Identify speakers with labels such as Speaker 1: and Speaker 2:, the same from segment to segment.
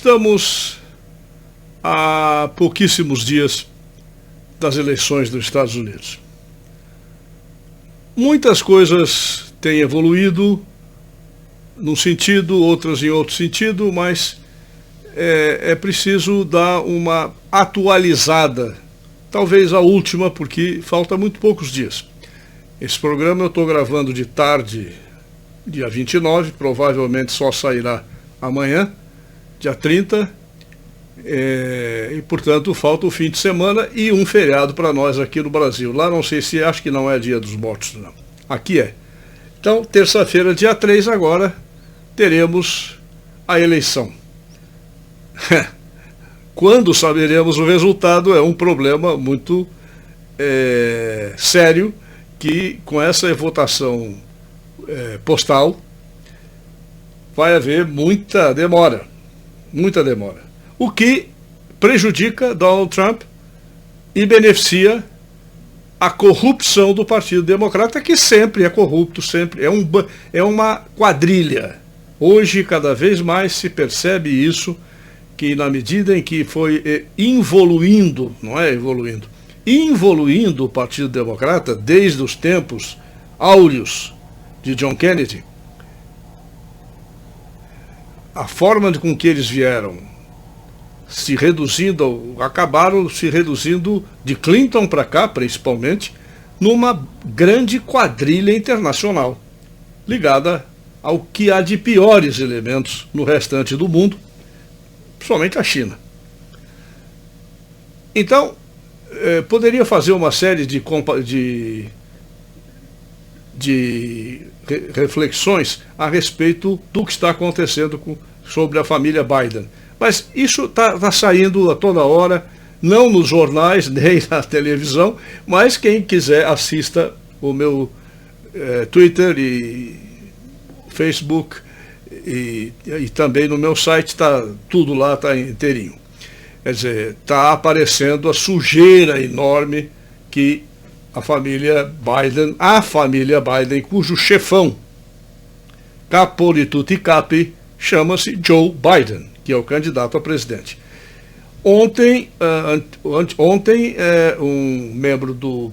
Speaker 1: Estamos há pouquíssimos dias das eleições dos Estados Unidos. Muitas coisas têm evoluído num sentido, outras em outro sentido, mas é preciso dar uma atualizada, talvez a última, porque falta muito poucos dias. Esse programa eu estou gravando de tarde, dia 29, provavelmente só sairá amanhã, dia 30, e portanto falta o fim de semana e um feriado para nós aqui no Brasil. Lá não sei se, acho que não é dia dos mortos, não. Aqui é. Então, terça-feira, dia 3, agora teremos a eleição. Quando saberemos o resultado é um problema muito sério, que com essa votação postal vai haver muita demora, o que prejudica Donald Trump e beneficia a corrupção do Partido Democrata, que sempre é corrupto, sempre é uma quadrilha. Hoje, cada vez mais se percebe isso, que na medida em que foi involuindo, não é evoluindo, involuindo o Partido Democrata desde os tempos áureos de John Kennedy, a forma com que eles vieram se reduzindo, acabaram se reduzindo de Clinton para cá, principalmente, numa grande quadrilha internacional, ligada ao que há de piores elementos no restante do mundo, principalmente a China. Então, poderia fazer uma série de reflexões a respeito do que está acontecendo sobre a família Biden. Mas isso está saindo a toda hora, não nos jornais, nem na televisão, mas quem quiser assista o meu Twitter e Facebook e também no meu site, tudo lá está inteirinho. Quer dizer, está aparecendo a sujeira enorme que a família Biden, cujo chefão, capo di tutti capi, chama-se Joe Biden, que é o candidato a presidente. Ontem um membro do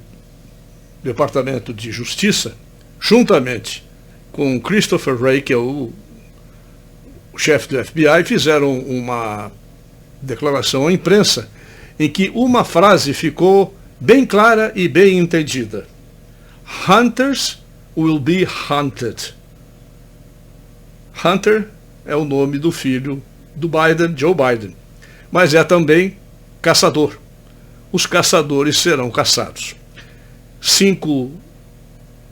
Speaker 1: Departamento de Justiça, juntamente com Christopher Wray, que é o chefe do FBI, fizeram uma declaração à imprensa em que uma frase ficou bem clara e bem entendida. Hunters will be hunted. Hunter é o nome do filho do Biden, Joe Biden, mas é também caçador. Os caçadores serão caçados. 5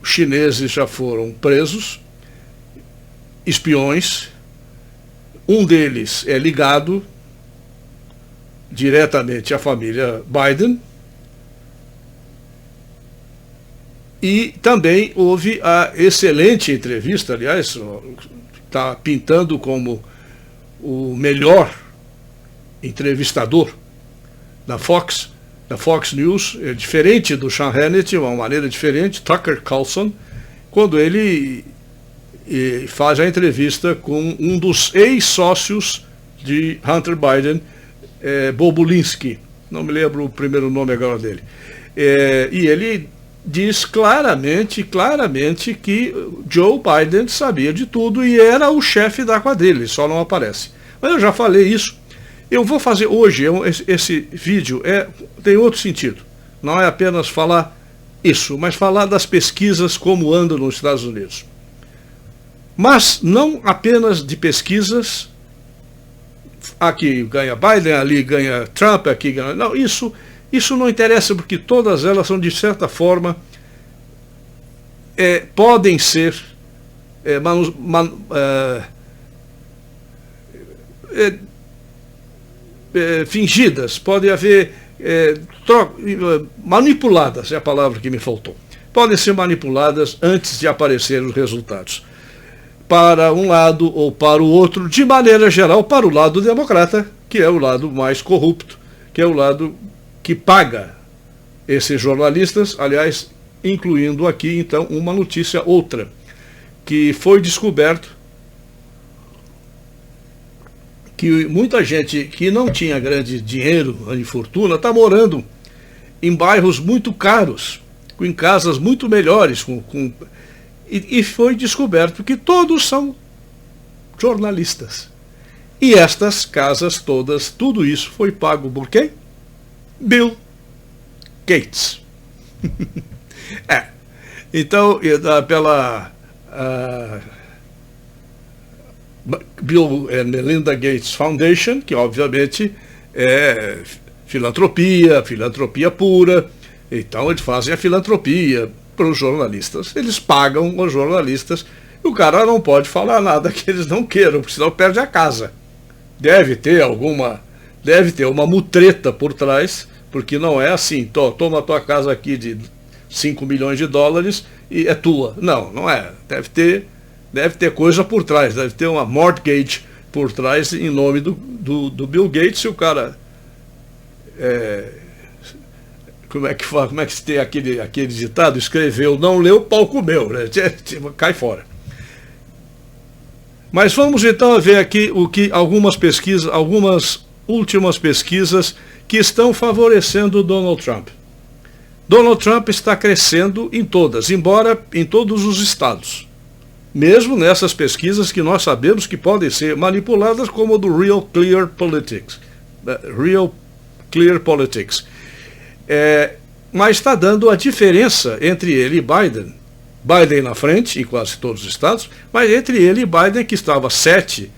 Speaker 1: chineses já foram presos, espiões. Um deles é ligado diretamente à família Biden. E também houve a excelente entrevista, aliás, está pintando como o melhor entrevistador da Fox News, é diferente do Sean Hannity, uma maneira diferente, Tucker Carlson, quando ele faz a entrevista com um dos ex-sócios de Hunter Biden, Bobulinski, não me lembro o primeiro nome agora dele, e ele diz claramente que Joe Biden sabia de tudo e era o chefe da quadrilha, ele só não aparece. Mas eu já falei isso. Eu vou fazer hoje, esse vídeo tem outro sentido. Não é apenas falar isso, mas falar das pesquisas como andam nos Estados Unidos. Mas não apenas de pesquisas, aqui ganha Biden, ali ganha Trump, aqui ganha... Não, isso não interessa, porque todas elas são, de certa forma, podem ser fingidas, podem haver manipuladas, é a palavra que me faltou. Podem ser manipuladas antes de aparecer os resultados, para um lado ou para o outro, de maneira geral, para o lado democrata, que é o lado mais corrupto, que é o lado que paga esses jornalistas, aliás, incluindo aqui, então, uma notícia outra, que foi descoberto que muita gente que não tinha grande dinheiro, grande fortuna, está morando em bairros muito caros, em casas muito melhores, e foi descoberto que todos são jornalistas. E estas casas todas, tudo isso foi pago por quem? Bill Gates. Então, pela Bill and Melinda Gates Foundation, que obviamente é filantropia pura. Então eles fazem a filantropia para os jornalistas. Eles pagam os jornalistas e o cara não pode falar nada que eles não queiram, porque senão perde a casa. Deve ter uma mutreta por trás, porque não é assim, toma a tua casa aqui de 5 milhões de dólares e é tua. Não, não é. Deve ter coisa por trás, deve ter uma mortgage por trás em nome do Bill Gates. E o cara, como é que se tem aquele ditado? Escreveu, não leu, pau comeu, né? Cai fora. Mas vamos então ver aqui algumas últimas pesquisas que estão favorecendo Donald Trump. Donald Trump está crescendo em todas, embora em todos os estados. Mesmo nessas pesquisas que nós sabemos que podem ser manipuladas, como a do Real Clear Politics. Mas está dando a diferença entre ele e Biden. Biden na frente, em quase todos os estados, mas entre ele e Biden, que estava 7,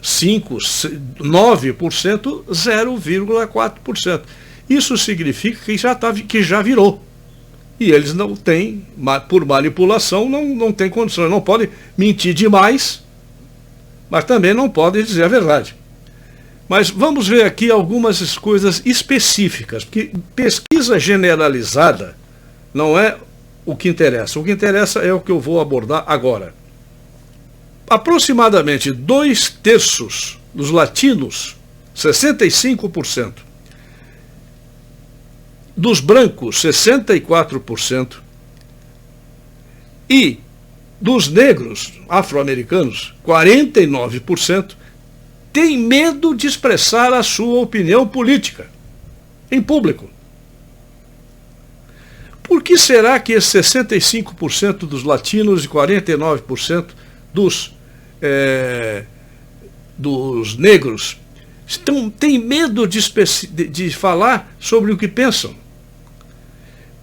Speaker 1: 5, 9%, 0,4%. Isso significa que já virou. E eles não têm, por manipulação, não têm condições. Não podem mentir demais, mas também não podem dizer a verdade. Mas vamos ver aqui algumas coisas específicas, porque pesquisa generalizada não é o que interessa. O que interessa é o que eu vou abordar agora. Aproximadamente 2/3 dos latinos, 65%, dos brancos, 64%, e dos negros afro-americanos, 49%, têm medo de expressar a sua opinião política em público. Por que será que esses 65% dos latinos e 49% dos negros têm medo de falar sobre o que pensam?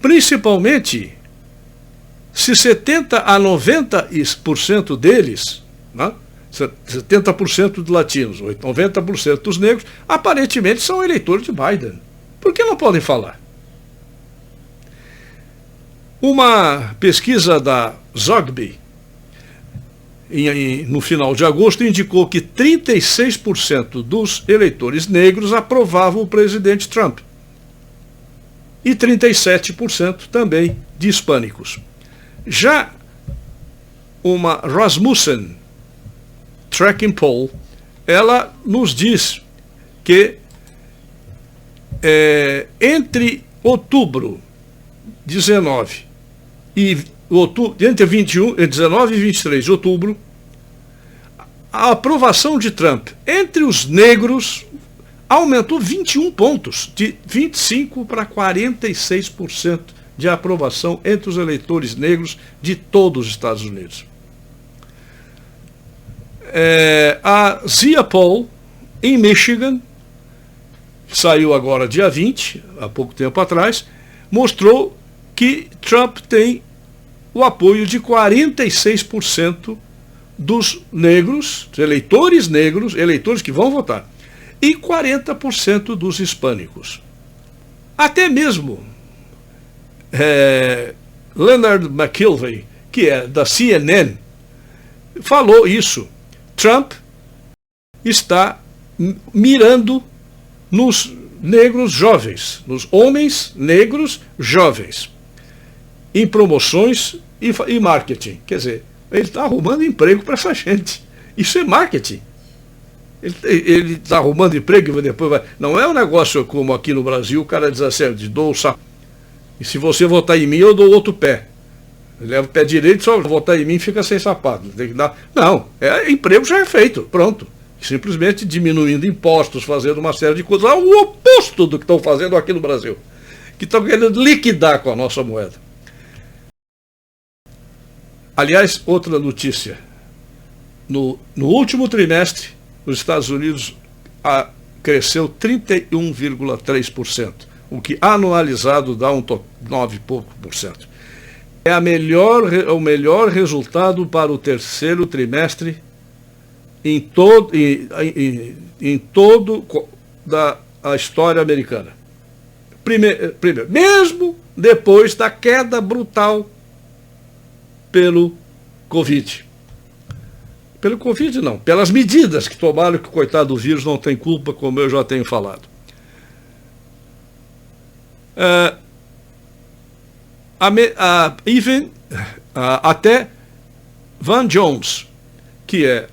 Speaker 1: Principalmente se 70% a 90% deles, né, 70% dos latinos, 90% dos negros, aparentemente são eleitores de Biden. Por que não podem falar? Uma pesquisa da Zogby, no final de agosto, indicou que 36% dos eleitores negros aprovavam o presidente Trump e 37% também de hispânicos. Já uma Rasmussen Tracking Poll, ela nos diz que entre outubro 19 e entre 19 e 23 de outubro, a aprovação de Trump entre os negros aumentou 21 pontos, de 25% para 46% de aprovação entre os eleitores negros de todos os Estados Unidos. A Zia Poll, em Michigan, que saiu agora dia 20, há pouco tempo atrás, mostrou que Trump tem o apoio de 46% dos negros, eleitores negros, eleitores que vão votar, e 40% dos hispânicos. Até mesmo Leonard McKelvey, que é da CNN, falou isso. Trump está mirando nos negros jovens, nos homens negros jovens, em promoções e marketing. Quer dizer, ele está arrumando emprego para essa gente. Isso é marketing. Ele está arrumando emprego e depois vai... Não é um negócio como aqui no Brasil, o cara diz assim, eu te dou o saco. E se você votar em mim, eu dou outro pé. Eu levo o pé direito, só votar em mim fica sem sapato. Tem que dar... Não, emprego já é feito, pronto. simplesmente diminuindo impostos, fazendo uma série de coisas, o oposto do que estão fazendo aqui no Brasil, que estão querendo liquidar com a nossa moeda. Aliás, outra notícia, no último trimestre, os Estados Unidos cresceu 31,3%, o que anualizado dá 9 e pouco por cento. É o melhor resultado para o terceiro trimestre em todo a história americana. Primeiro, mesmo depois da queda brutal pelo Covid. Pelo Covid não, pelas medidas que tomaram, que o coitado do vírus não tem culpa, como eu já tenho falado. Até Van Jones, que é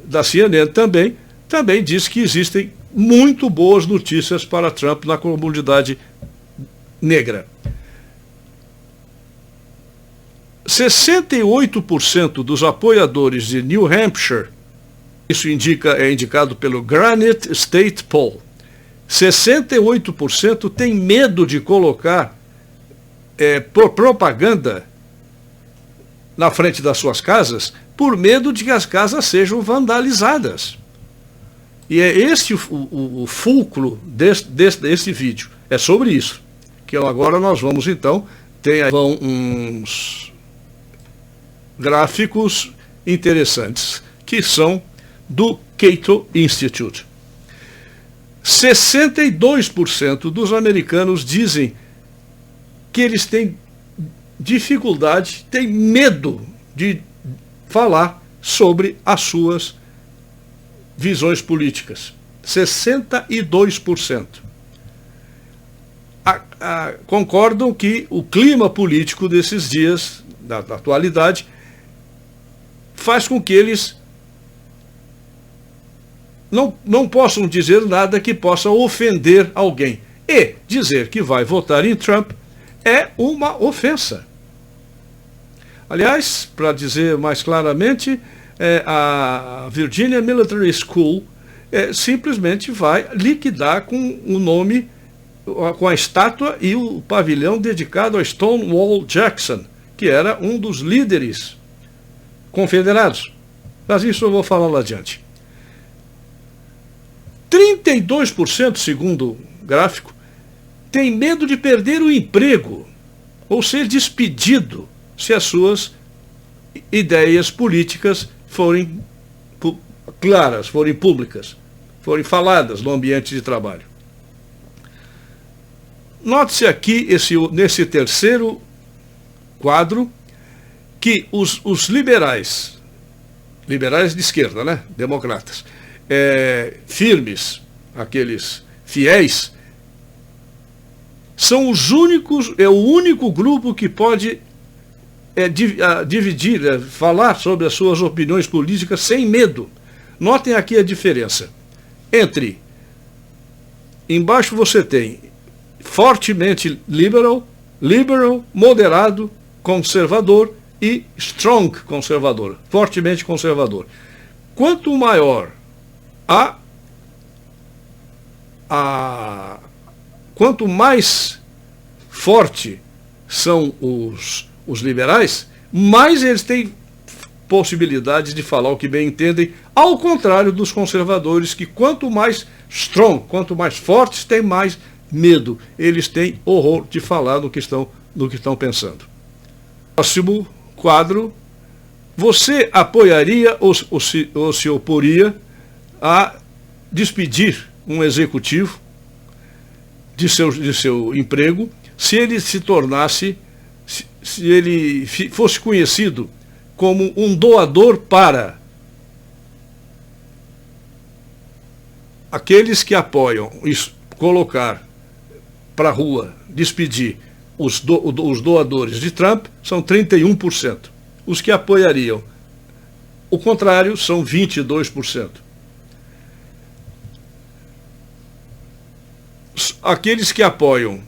Speaker 1: da CNN também diz que existem muito boas notícias para Trump na comunidade negra. 68% dos apoiadores de New Hampshire, isso é indicado pelo Granite State Poll, 68% tem medo de colocar propaganda na frente das suas casas, por medo de que as casas sejam vandalizadas. E é este o fulcro desse vídeo. É sobre isso. Que agora nós vamos então ter uns gráficos interessantes, que são do Cato Institute. 62% dos americanos dizem que eles têm dificuldade, têm medo de falar sobre as suas visões políticas. 62%. Concordam que o clima político desses dias, da atualidade, faz com que eles não possam dizer nada que possa ofender alguém. E dizer que vai votar em Trump é uma ofensa. Aliás, para dizer mais claramente, a Virginia Military School simplesmente vai liquidar com o nome, com a estátua e o pavilhão dedicado a Stonewall Jackson, que era um dos líderes confederados. Mas isso eu vou falar lá adiante. 32%, segundo o gráfico, tem medo de perder o emprego ou ser despedido se as suas ideias políticas forem claras, forem públicas, forem faladas no ambiente de trabalho. Note-se aqui, nesse terceiro quadro, que os liberais de esquerda, né, democratas, firmes, aqueles fiéis, são os únicos, é o único grupo que pode dividir, falar sobre as suas opiniões políticas sem medo. Notem aqui a diferença entre, embaixo você tem fortemente liberal, moderado, conservador e strong conservador, fortemente conservador. Quanto maior quanto mais forte são os liberais, mais eles têm possibilidade de falar o que bem entendem, ao contrário dos conservadores, que quanto mais strong, quanto mais fortes, têm mais medo. Eles têm horror de falar no que estão pensando. Próximo quadro. Você apoiaria ou se oporia a despedir um executivo de seu emprego se ele se tornasse, se ele fosse conhecido como um doador para aqueles que apoiam isso, colocar para a rua, despedir os doadores de Trump, são 31%. Os que apoiariam o contrário são 22%. Aqueles que apoiam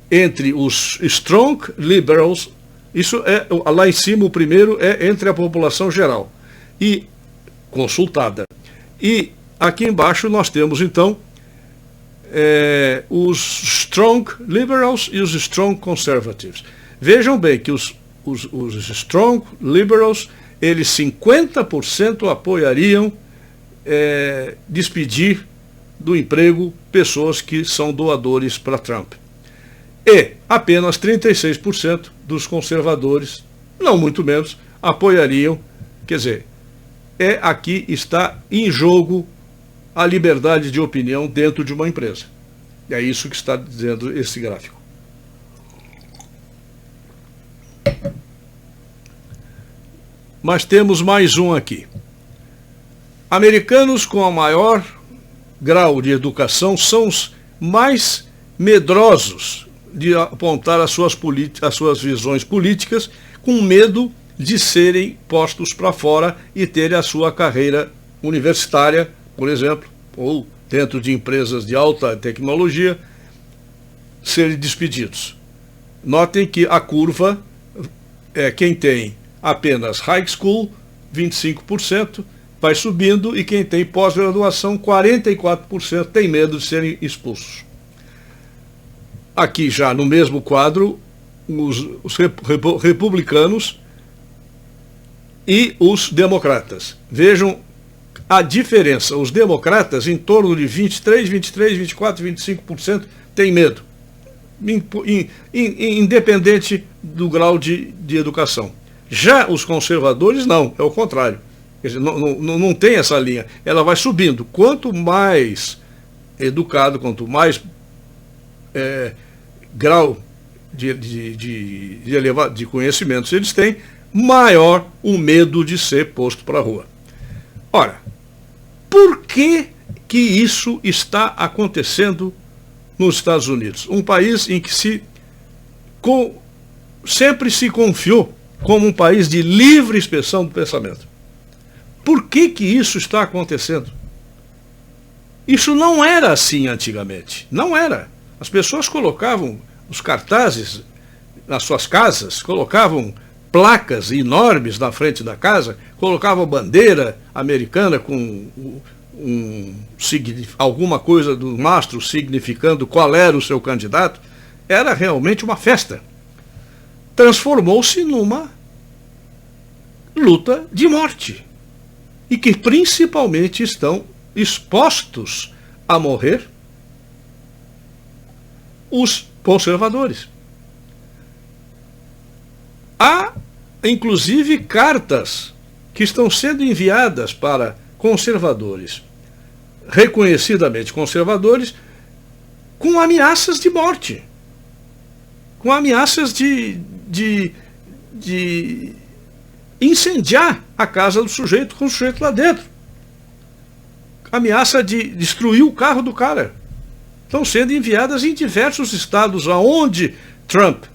Speaker 1: entre os strong liberals, isso é lá em cima, o primeiro é entre a população geral e consultada. E aqui embaixo nós temos então os strong liberals e os strong conservatives. Vejam bem que os strong liberals, eles 50% apoiariam despedir do emprego pessoas que são doadores para Trump. E apenas 36% dos conservadores, não muito menos, apoiariam. Quer dizer, aqui está em jogo a liberdade de opinião dentro de uma empresa. É isso que está dizendo esse gráfico. Mas temos mais um aqui. Americanos com a maior grau de educação são os mais medrosos de apontar as suas visões políticas, com medo de serem postos para fora e terem a sua carreira universitária, por exemplo, ou dentro de empresas de alta tecnologia, serem despedidos. Notem que a curva quem tem apenas high school, 25%, vai subindo, e quem tem pós-graduação, 44%, tem medo de serem expulsos. Aqui já no mesmo quadro, os republicanos e os democratas. Vejam a diferença. Os democratas, em torno de 23, 24, 25%, têm medo, independente do grau de educação. Já os conservadores não, é o contrário. Quer dizer, não tem essa linha, ela vai subindo. Quanto mais educado, quanto mais grau de conhecimentos eles têm, maior o medo de ser posto para a rua. Ora, por que isso está acontecendo nos Estados Unidos? Um país em que sempre se confiou como um país de livre expressão do pensamento. Por que isso está acontecendo? Isso não era assim antigamente. Não era. As pessoas colocavam os cartazes nas suas casas, colocavam placas enormes na frente da casa, colocavam bandeira americana com alguma coisa do mastro significando qual era o seu candidato. Era realmente uma festa. Transformou-se numa luta de morte. E que principalmente estão expostos a morrer os conservadores. Há, inclusive, cartas que estão sendo enviadas para conservadores, reconhecidamente conservadores, com ameaças de morte, com ameaças de incendiar a casa do sujeito com o sujeito lá dentro. Ameaça de destruir o carro do cara. Estão sendo enviadas em diversos estados onde Trump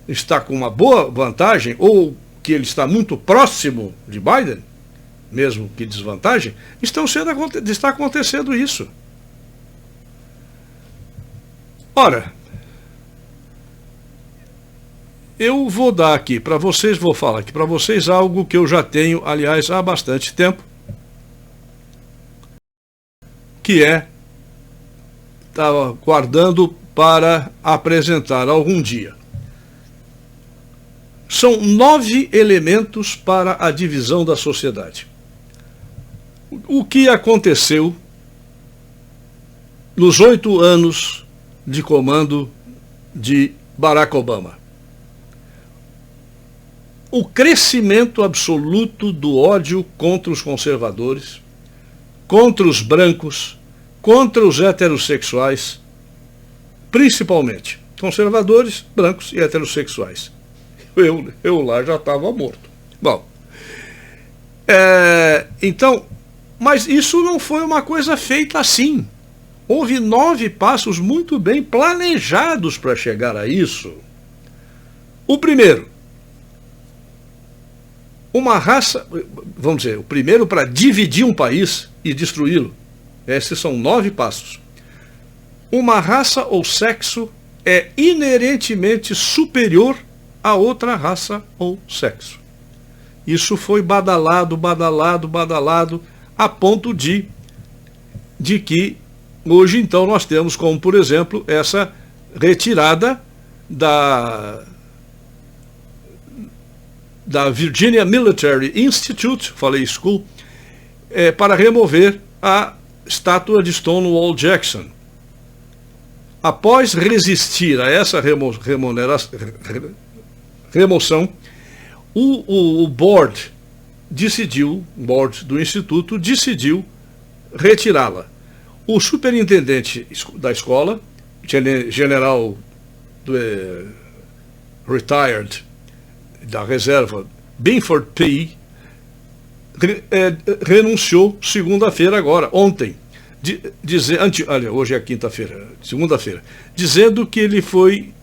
Speaker 1: está com uma boa vantagem, ou que ele está muito próximo de Biden, mesmo que desvantagem, está acontecendo isso. Ora, eu vou dar aqui para vocês, vou falar aqui para vocês algo que eu já tenho, aliás, há bastante tempo, que estava guardando para apresentar algum dia. São 9 elementos para a divisão da sociedade. O que aconteceu nos 8 anos de comando de Barack Obama? O crescimento absoluto do ódio contra os conservadores, contra os brancos, contra os heterossexuais, principalmente conservadores, brancos e heterossexuais. Eu lá já estava morto. Bom, então, mas isso não foi uma coisa feita assim. Houve 9 passos muito bem planejados para chegar a isso. O primeiro, uma raça, vamos dizer, o primeiro para dividir um país e destruí-lo. Esses são 9 passos. Uma raça ou sexo é inerentemente superior a outra raça ou sexo. Isso foi badalado, a ponto de de que hoje então nós temos como, por exemplo, essa retirada da Virginia Military Institute, falei school, para remover a estátua de Stonewall Jackson. Após resistir a essa remoção, o board do Instituto decidiu retirá-la. O superintendente da escola, general retired da reserva, Binford P., renunciou segunda-feira agora, ontem, hoje é quinta-feira, segunda-feira, dizendo que lhe foi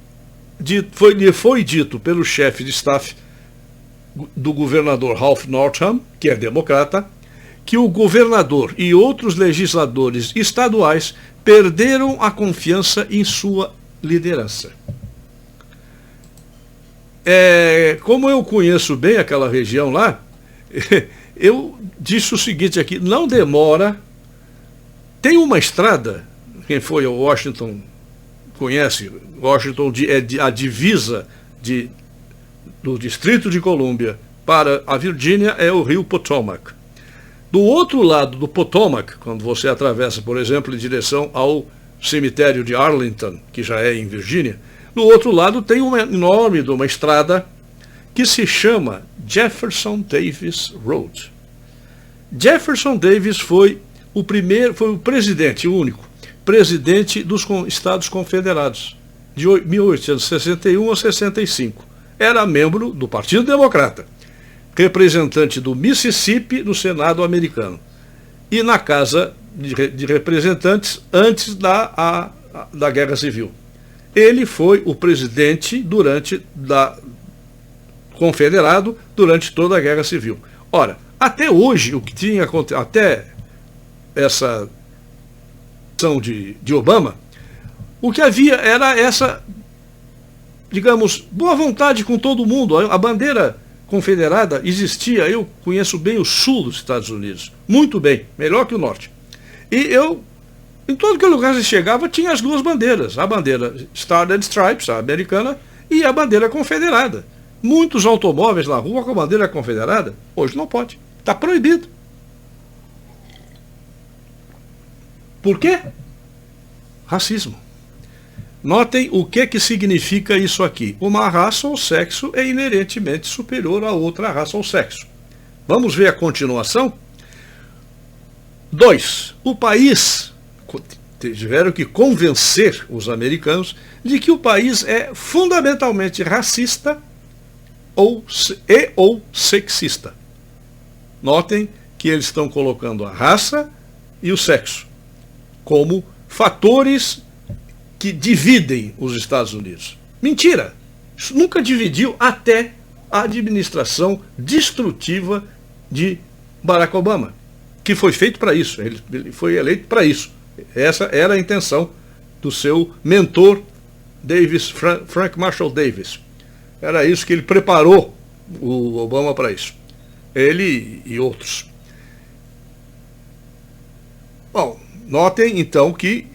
Speaker 1: dito pelo chefe de staff do governador Ralph Northam, que é democrata, que o governador e outros legisladores estaduais perderam a confiança em sua liderança. Como eu conheço bem aquela região lá, eu disse o seguinte aqui: não demora. Tem uma estrada, quem foi a Washington conhece, Washington é a divisa do Distrito de Colômbia para a Virgínia é o rio Potomac. Do outro lado do Potomac, quando você atravessa, por exemplo, em direção ao cemitério de Arlington, que já é em Virgínia, do outro lado tem uma estrada que se chama Jefferson Davis Road. Jefferson Davis foi o presidente, o único presidente dos Estados Confederados, de 1861 a 65. Era membro do Partido Democrata, representante do Mississippi no Senado americano e na Casa de Representantes antes da Guerra Civil. Ele foi o presidente confederado durante toda a Guerra Civil. Ora, até hoje, o que tinha acontecido, até essa ação de Obama, o que havia era essa, digamos, boa vontade com todo mundo. A bandeira confederada existia, eu conheço bem o sul dos Estados Unidos, muito bem, melhor que o norte. E em todo que lugar que chegava, tinha as duas bandeiras, a bandeira Star and Stripes, a americana, e a bandeira confederada. Muitos automóveis na rua com a bandeira confederada, hoje não pode, está proibido. Por quê? Racismo. Notem o que significa isso aqui. Uma raça ou sexo é inerentemente superior a outra raça ou sexo. Vamos ver a continuação? 2. O país tiveram que convencer os americanos de que o país é fundamentalmente racista ou sexista. Notem que eles estão colocando a raça e o sexo como fatores que dividem os Estados Unidos. Mentira! Isso nunca dividiu até a administração destrutiva de Barack Obama, que foi feito para isso, ele foi eleito para isso. Essa era a intenção do seu mentor, Frank Marshall Davis. Era isso que ele preparou o Obama para isso. Ele e outros. Bom, notem então que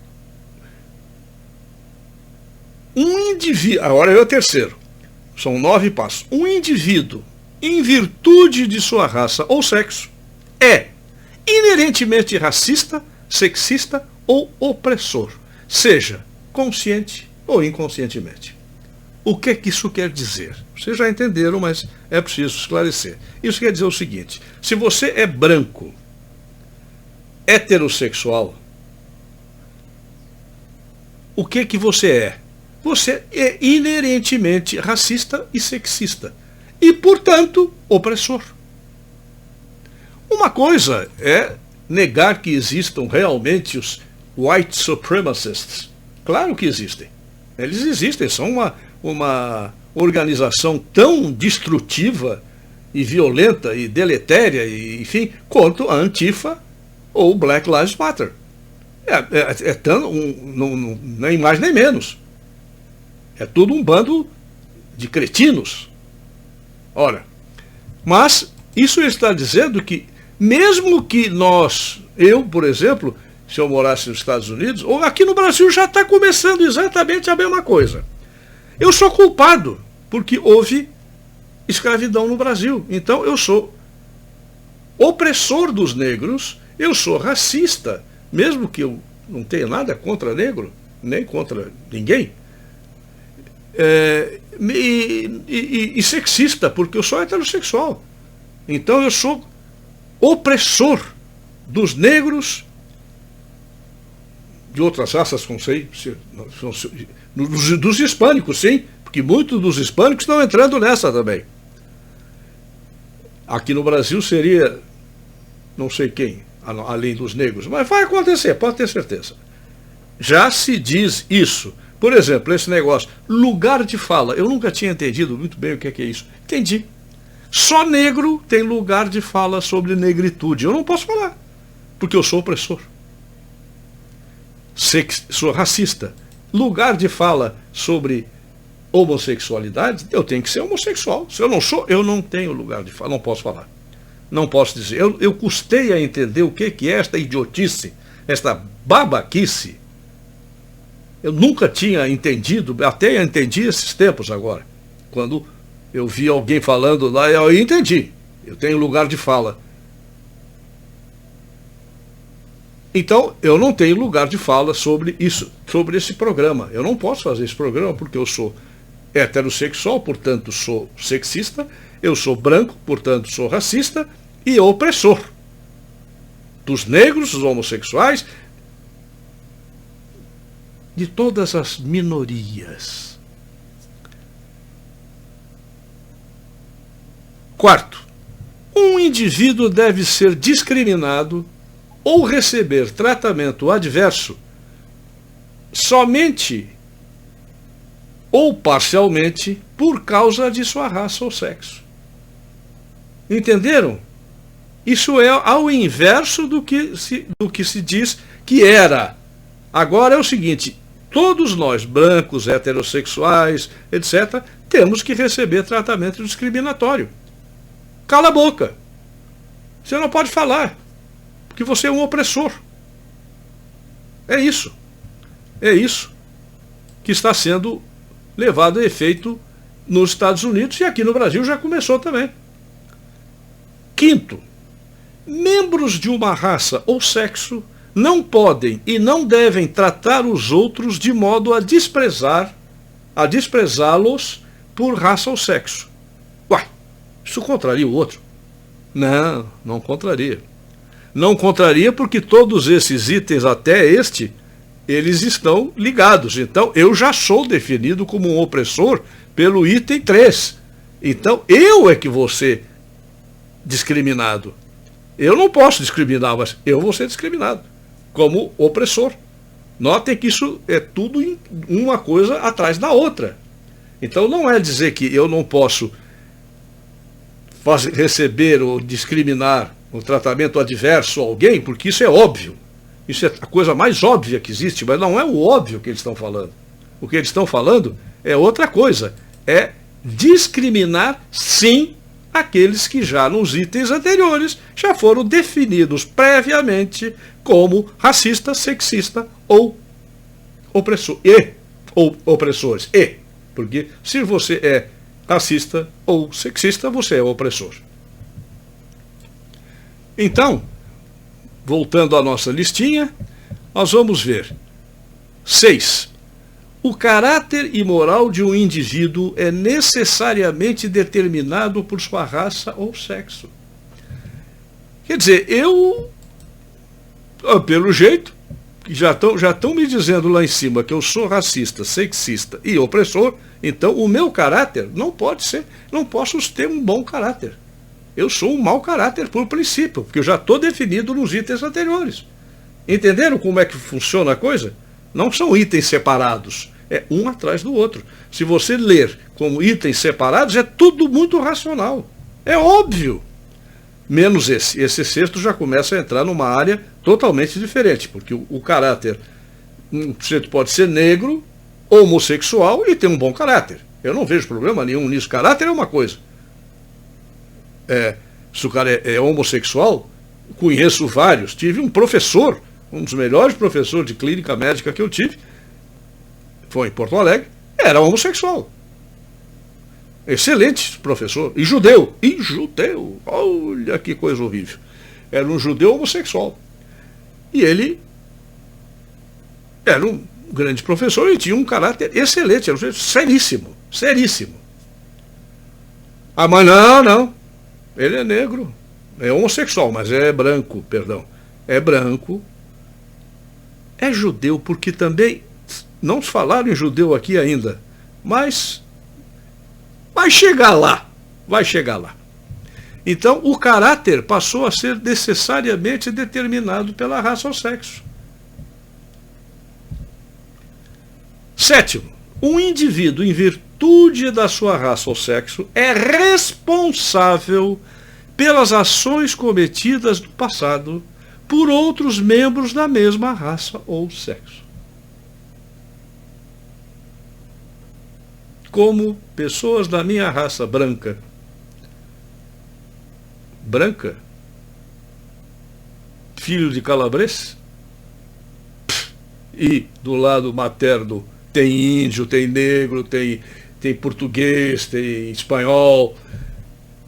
Speaker 1: um indivíduo, agora é o terceiro, são 9 passos. Um indivíduo, em virtude de sua raça ou sexo, é inerentemente racista, sexista ou opressor, seja consciente ou inconscientemente. O que isso quer dizer? Vocês já entenderam, mas é preciso esclarecer. Isso quer dizer o seguinte: se você é branco, heterossexual, o que você é? Você é inerentemente racista e sexista e, portanto, opressor. Uma coisa é negar que existam realmente os white supremacists. Claro que existem. Eles existem, são uma organização tão destrutiva e violenta e deletéria, e, enfim, quanto a Antifa ou Black Lives Matter. Nem mais nem menos. É tudo um bando de cretinos. Ora, mas isso está dizendo que, mesmo que eu, por exemplo, se eu morasse nos Estados Unidos, ou aqui no Brasil já está começando exatamente a mesma coisa. Eu sou culpado, porque houve escravidão no Brasil. Então eu sou opressor dos negros, eu sou racista, mesmo que eu não tenha nada contra negro, nem contra ninguém, e sexista, porque eu sou heterossexual. Então eu sou opressor dos negros, de outras raças, não sei, dos hispânicos, sim, porque muitos dos hispânicos estão entrando nessa também. Aqui no Brasil seria, não sei quem, além dos negros, mas vai acontecer, pode ter certeza. Já se diz isso. Por exemplo, esse negócio, lugar de fala. Eu nunca tinha entendido muito bem o que é isso. Entendi. Só negro tem lugar de fala sobre negritude. Eu não posso falar, porque eu sou opressor. Sou racista. Lugar de fala sobre homossexualidade, eu tenho que ser homossexual. Se eu não sou, eu não tenho lugar de fala, não posso falar. Não posso dizer. Eu custei a entender o que é esta idiotice, esta babaquice. Eu nunca tinha entendido, até entendi esses tempos agora. Quando eu vi alguém falando lá, eu entendi. Eu tenho lugar de fala. Então, eu não tenho lugar de fala sobre isso, sobre esse programa. Eu não posso fazer esse programa porque eu sou heterossexual, portanto sou sexista, eu sou branco, portanto sou racista e opressor dos negros, dos homossexuais, de todas as minorias. Quarto, um indivíduo deve ser discriminado ou receber tratamento adverso somente ou parcialmente por causa de sua raça ou sexo. Entenderam? Isso é ao inverso do que se diz que era. Agora é o seguinte, todos nós, brancos, heterossexuais, etc., temos que receber tratamento discriminatório. Cala a boca. Você não pode falar, porque você é um opressor. É isso. É isso que está sendo levado a efeito nos Estados Unidos e aqui no Brasil já começou também. Quinto, membros de uma raça ou sexo não podem e não devem tratar os outros de modo a desprezá-los por raça ou sexo. Uai, isso contraria o outro? Não, não contraria. Não contraria porque todos esses itens, até este, eles estão ligados. Então, eu já sou definido como um opressor pelo item 3. Então, eu é que vou ser discriminado. Eu não posso discriminar, mas eu vou ser discriminado como opressor. Notem que isso é tudo uma coisa atrás da outra. Então, não é dizer que eu não posso receber ou discriminar um tratamento adverso a alguém, porque isso é óbvio. Isso é a coisa mais óbvia que existe, mas não é o óbvio que eles estão falando. O que eles estão falando é outra coisa. É discriminar, sim, aqueles que já nos itens anteriores já foram definidos previamente como racista, sexista ou opressor. Ou opressores. Porque se você é racista ou sexista, você é opressor. Então, voltando à nossa listinha, nós vamos ver. 6. O caráter e moral de um indivíduo é necessariamente determinado por sua raça ou sexo. Quer dizer, pelo jeito, já estão me dizendo lá em cima que eu sou racista, sexista e opressor, então o meu caráter não pode ser, não posso ter um bom caráter. Eu sou um mau caráter por princípio, porque eu já estou definido nos itens anteriores. Entenderam como é que funciona a coisa? Não são itens separados, é um atrás do outro. Se você ler como itens separados, é tudo muito racional. É óbvio. Menos esse. Esse sexto já começa a entrar numa área totalmente diferente, porque o caráter, você pode ser negro, homossexual e ter um bom caráter. Eu não vejo problema nenhum nisso. Caráter é uma coisa. Se o cara é homossexual, conheço vários. Tive um professor um dos melhores professores de clínica médica que eu tive, foi em Porto Alegre, era homossexual. Excelente professor. E judeu. Olha que coisa horrível. Era um judeu homossexual. E ele era um grande professor e tinha um caráter excelente, era um sujeito seríssimo, seríssimo. Ah, mas não. Ele é negro. É homossexual, mas é branco, perdão. É branco. É judeu, porque também não se falaram em judeu aqui ainda, mas vai chegar lá. Vai chegar lá. Então, o caráter passou a ser necessariamente determinado pela raça ou sexo. Sétimo, um indivíduo, em virtude da sua raça ou sexo, é responsável pelas ações cometidas no passado por outros membros da mesma raça ou sexo. Como pessoas da minha raça branca, filho de calabres, e do lado materno tem índio, tem negro, tem português, tem espanhol.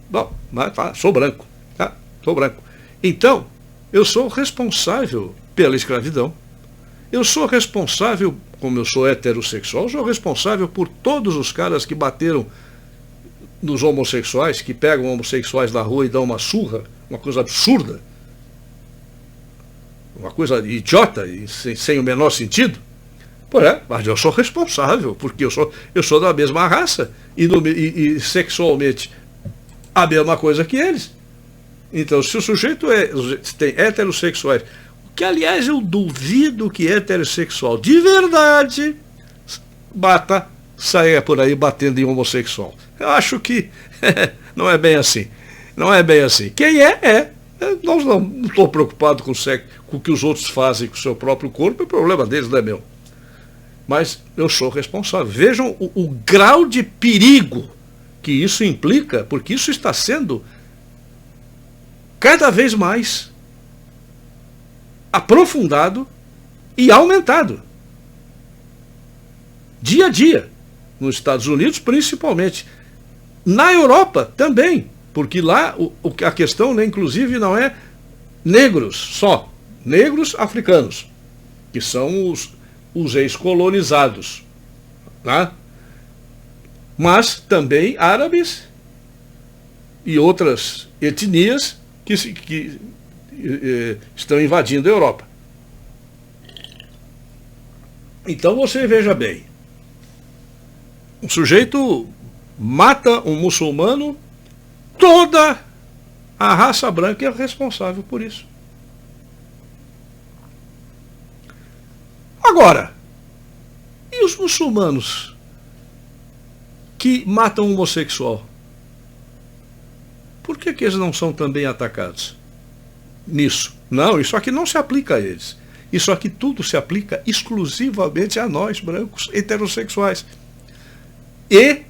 Speaker 1: Bom, mas sou branco, tá? Sou branco. Então, eu sou responsável pela escravidão. Eu sou responsável, como eu sou heterossexual, sou responsável por todos os caras que bateram nos homossexuais, que pegam homossexuais na rua e dão uma surra, uma coisa absurda, uma coisa idiota e sem o menor sentido. Mas eu sou responsável, porque eu sou da mesma raça e sexualmente a mesma coisa que eles. Então, se o sujeito tem heterossexuais, que aliás eu duvido que heterossexual de verdade saia por aí batendo em homossexual. Eu acho que não é bem assim. Não é bem assim. Quem é. Nós não estou preocupado com o que os outros fazem com o seu próprio corpo, é problema deles, não é meu. Mas eu sou responsável. Vejam o grau de perigo que isso implica, porque isso está sendo cada vez mais aprofundado e aumentado. Dia a dia. Nos Estados Unidos, principalmente. Na Europa também. Porque lá a questão, né, inclusive, não é negros só. Negros africanos. Que são os ex-colonizados. Tá? Mas também árabes e outras etnias que estão invadindo a Europa. Então você veja bem, um sujeito mata um muçulmano, toda a raça branca é responsável por isso. Agora, e os muçulmanos que matam um homossexual? Por que eles não são também atacados nisso? Não, isso aqui não se aplica a eles. Isso aqui tudo se aplica exclusivamente a nós, brancos, heterossexuais. E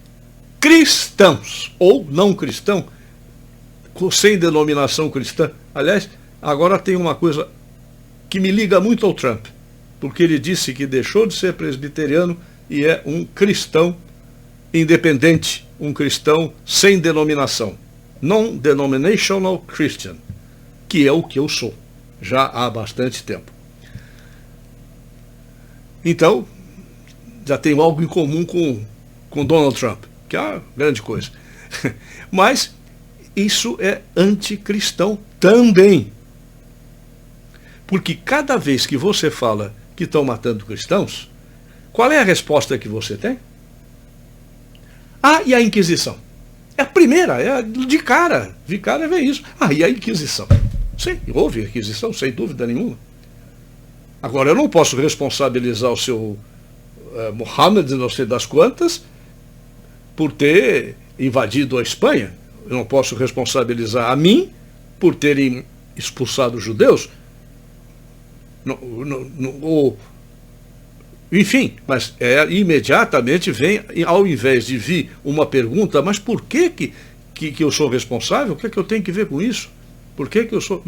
Speaker 1: cristãos, ou não cristão, sem denominação cristã. Aliás, agora tem uma coisa que me liga muito ao Trump, porque ele disse que deixou de ser presbiteriano e é um cristão independente, um cristão sem denominação. Non-denominational Christian, que é o que eu sou, já há bastante tempo. Então, já tenho algo em comum com Donald Trump, que é uma grande coisa. Mas isso é anticristão também. Porque cada vez que você fala que estão matando cristãos, qual é a resposta que você tem? E a Inquisição? É a primeira, é de cara vem isso. E a Inquisição? Sim, houve Inquisição, sem dúvida nenhuma. Agora, eu não posso responsabilizar o seu Mohammed, não sei das quantas, por ter invadido a Espanha. Eu não posso responsabilizar a mim por terem expulsado os judeus. Enfim, mas imediatamente vem, ao invés de vir uma pergunta, mas por que eu sou responsável? O que é que eu tenho que ver com isso? Por que eu sou...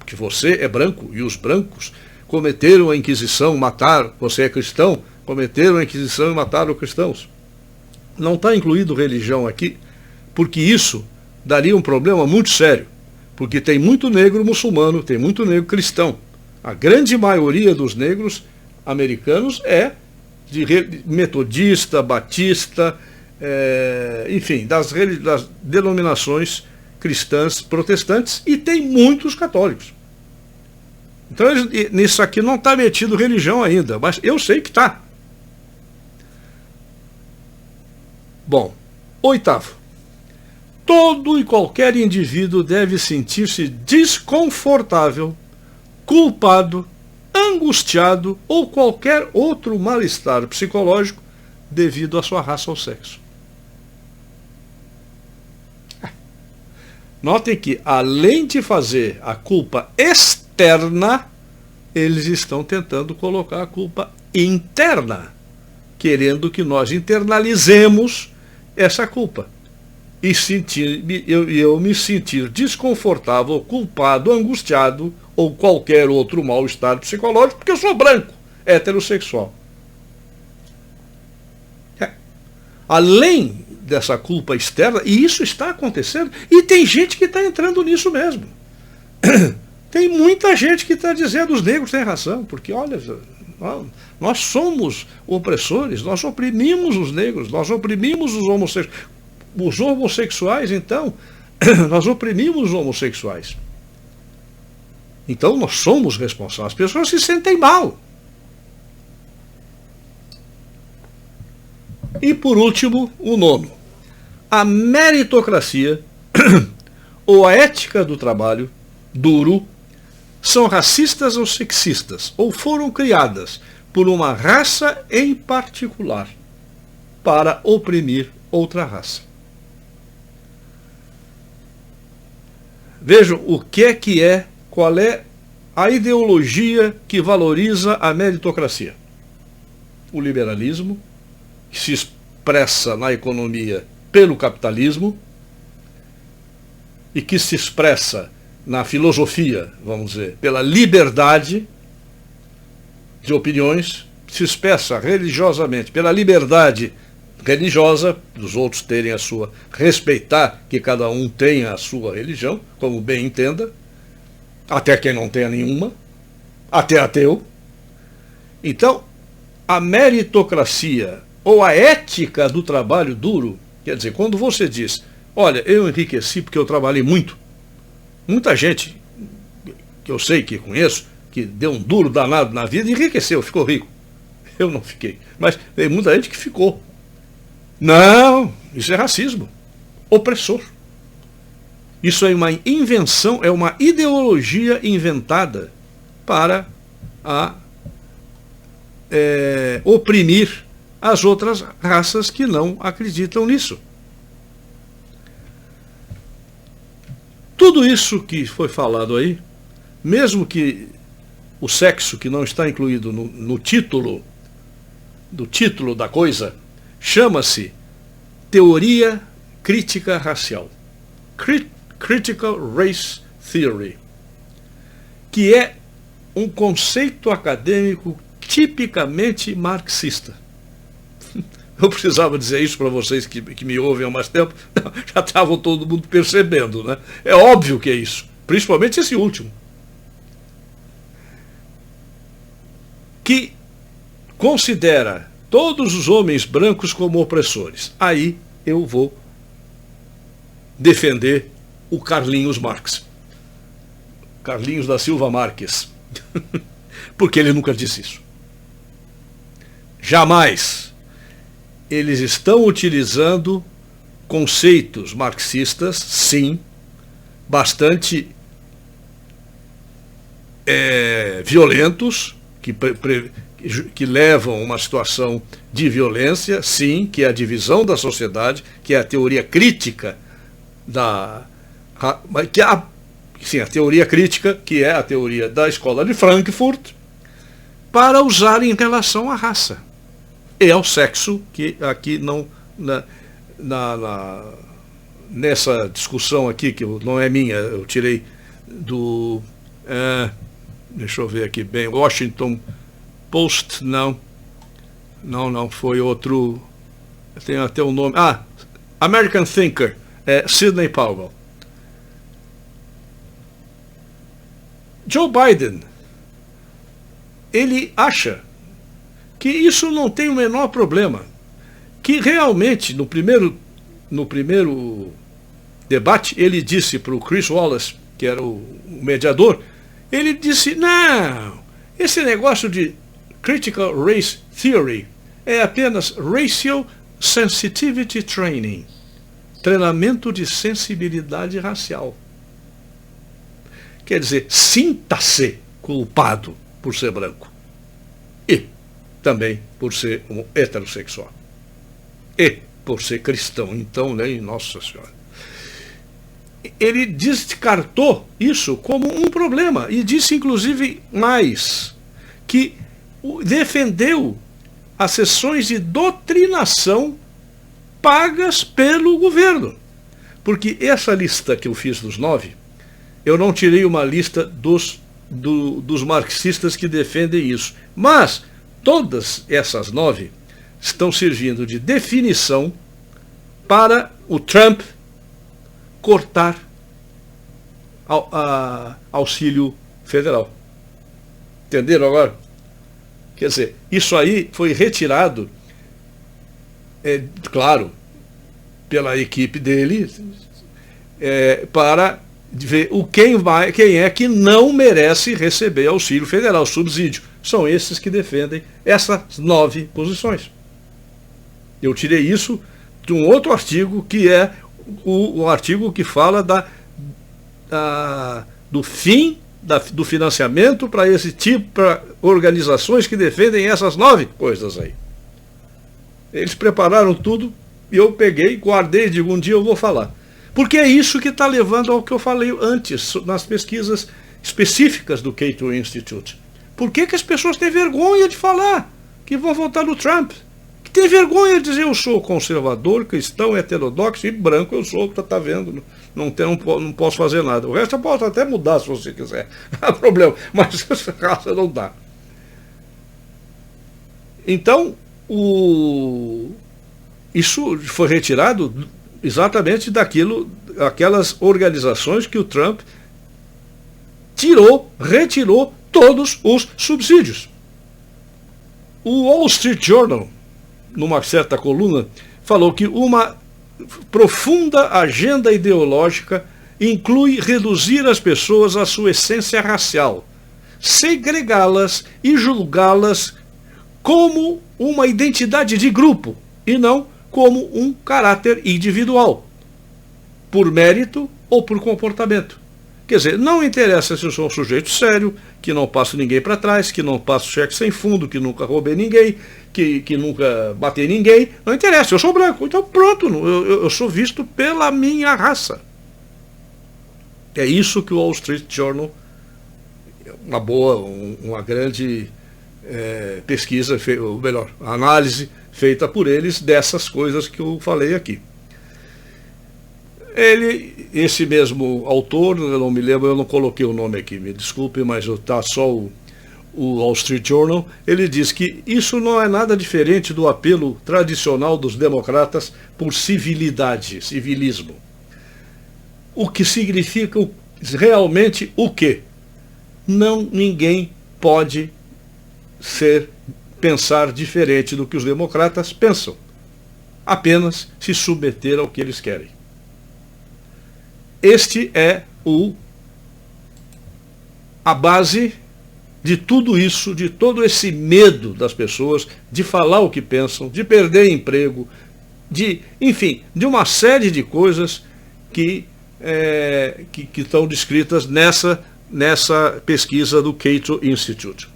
Speaker 1: porque você é branco e os brancos cometeram a Inquisição, mataram, você é cristão, cometeram a Inquisição e mataram cristãos. Não está incluído religião aqui, porque isso daria um problema muito sério, porque tem muito negro muçulmano, tem muito negro cristão. A grande maioria dos negros americanos é de metodista, batista, enfim, das denominações cristãs protestantes, e tem muitos católicos. Então, nisso aqui não está metido religião ainda, mas eu sei que está. Bom, oitavo. Todo e qualquer indivíduo deve sentir-se desconfortável, culpado, angustiado ou qualquer outro mal-estar psicológico devido à sua raça ou sexo. Notem que, além de fazer a culpa externa, eles estão tentando colocar a culpa interna, querendo que nós internalizemos essa culpa. E eu me sentir desconfortável, culpado, angustiado ou qualquer outro mal-estar psicológico, porque eu sou branco, heterossexual. Além dessa culpa externa, e isso está acontecendo, e tem gente que está entrando nisso mesmo. Tem muita gente que está dizendo os negros têm razão, porque olha, nós somos opressores, nós oprimimos os negros, nós oprimimos os homossexuais. Os homossexuais, então, nós oprimimos os homossexuais. Então nós somos responsáveis. As pessoas se sentem mal. E por último, o nono. A meritocracia ou a ética do trabalho duro são racistas ou sexistas, ou foram criadas por uma raça em particular para oprimir outra raça. Vejam o que é, qual é a ideologia que valoriza a meritocracia. O liberalismo, que se expressa na economia pelo capitalismo e que se expressa na filosofia, vamos dizer, pela liberdade de opiniões, se expressa religiosamente pela liberdade religiosa, dos outros terem a sua, respeitar que cada um tenha a sua religião, como bem entenda, até quem não tenha nenhuma, até ateu. Então, a meritocracia ou a ética do trabalho duro, quer dizer, quando você diz, olha, eu enriqueci porque eu trabalhei muito, muita gente que eu sei, que conheço, que deu um duro danado na vida, enriqueceu, ficou rico. Eu não fiquei, mas tem muita gente que ficou. Não, isso é racismo, opressor. Isso é uma invenção, é uma ideologia inventada para oprimir as outras raças que não acreditam nisso. Tudo isso que foi falado aí, mesmo que o sexo que não está incluído no título, do título da coisa, chama-se teoria crítica racial. Critical Race Theory, que é um conceito acadêmico tipicamente marxista. Eu precisava dizer isso para vocês que me ouvem há mais tempo, já estavam todo mundo percebendo, né? É óbvio que é isso, principalmente esse último. Que considera todos os homens brancos como opressores. Aí eu vou defender o Carlinhos Marx. Carlinhos da Silva Marques. Porque ele nunca disse isso. Jamais. Eles estão utilizando conceitos marxistas, sim, bastante violentos, que levam a uma situação de violência, sim, que é a divisão da sociedade, que é a teoria crítica a teoria crítica, que é a teoria da escola de Frankfurt, para usar em relação à raça e ao sexo, que aqui não nessa discussão aqui, que não é minha, eu tirei Deixa eu ver aqui bem, Washington Post, não, foi outro, tem até o nome, American Thinker, Sidney Powell. Joe Biden, ele acha que isso não tem o menor problema, que realmente no primeiro debate ele disse para o Chris Wallace, que era o mediador, ele disse, não, esse negócio de Critical Race Theory é apenas Racial Sensitivity Training, treinamento de sensibilidade racial. Quer dizer, sinta-se culpado por ser branco e também por ser um heterossexual e por ser cristão. Então, né, Nossa Senhora. Ele descartou isso como um problema e disse, inclusive, mais, que defendeu as sessões de doutrinação pagas pelo governo. Porque essa lista que eu fiz dos 9, eu não tirei uma lista dos marxistas que defendem isso. Mas todas essas 9 estão servindo de definição para o Trump cortar auxílio federal. Entenderam agora? Quer dizer, isso aí foi retirado, claro, pela equipe dele, para ver quem é que não merece receber auxílio federal, subsídio. São esses que defendem essas 9 posições. Eu tirei isso de um outro artigo, que é o artigo que fala do fim do financiamento para esse tipo, para organizações que defendem essas 9 coisas aí. Eles prepararam tudo e eu peguei, guardei, digo, um dia eu vou falar. Porque é isso que está levando ao que eu falei antes, nas pesquisas específicas do Cato Institute. Por que as pessoas têm vergonha de falar que vão votar no Trump? Que tem vergonha de dizer, eu sou conservador, cristão, heterodoxo e branco, eu sou, está vendo, não posso fazer nada. O resto eu posso até mudar se você quiser, não há problema, mas essa raça não dá. Então, isso foi retirado exatamente aquelas organizações que o Trump retirou todos os subsídios. O Wall Street Journal, numa certa coluna, falou que uma profunda agenda ideológica inclui reduzir as pessoas à sua essência racial, segregá-las e julgá-las como uma identidade de grupo e não como um caráter individual, por mérito ou por comportamento. Quer dizer, não interessa se eu sou um sujeito sério, que não passo ninguém para trás, que não passo cheque sem fundo, que nunca roubei ninguém, que nunca batei ninguém, não interessa, eu sou branco, então pronto, eu sou visto pela minha raça. É isso que o Wall Street Journal, uma grande pesquisa, ou melhor, análise feita por eles dessas coisas que eu falei aqui. Esse mesmo autor, eu não me lembro, eu não coloquei o nome aqui, me desculpe, mas está só o Wall Street Journal, ele diz que isso não é nada diferente do apelo tradicional dos democratas por civilismo. O que significa realmente o quê? Ninguém pode pensar diferente do que os democratas pensam, apenas se submeter ao que eles querem. Este é a base de tudo isso, de todo esse medo das pessoas de falar o que pensam, de perder emprego, enfim, de uma série de coisas que estão descritas nessa pesquisa do Cato Institute.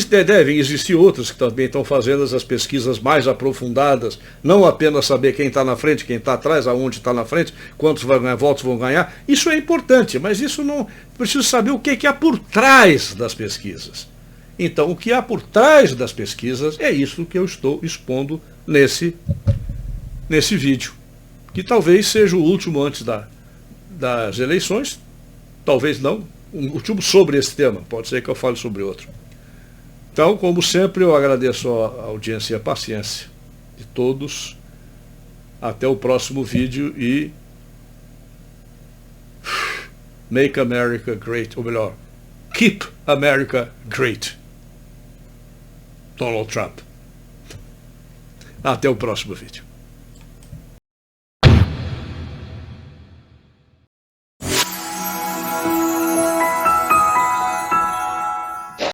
Speaker 1: Devem existir outras que também estão fazendo as pesquisas mais aprofundadas, não apenas saber quem está na frente, quem está atrás, aonde está na frente, quantos votos vão ganhar. Isso é importante, mas isso não preciso saber o que há por trás das pesquisas. Então, o que há por trás das pesquisas é isso que eu estou expondo nesse vídeo, que talvez seja o último antes das eleições, talvez não, um último sobre esse tema, pode ser que eu fale sobre outro. Então, como sempre, eu agradeço a audiência e a paciência de todos. Até o próximo vídeo e Make America Great, ou melhor, Keep America Great. Donald Trump. Até o próximo vídeo.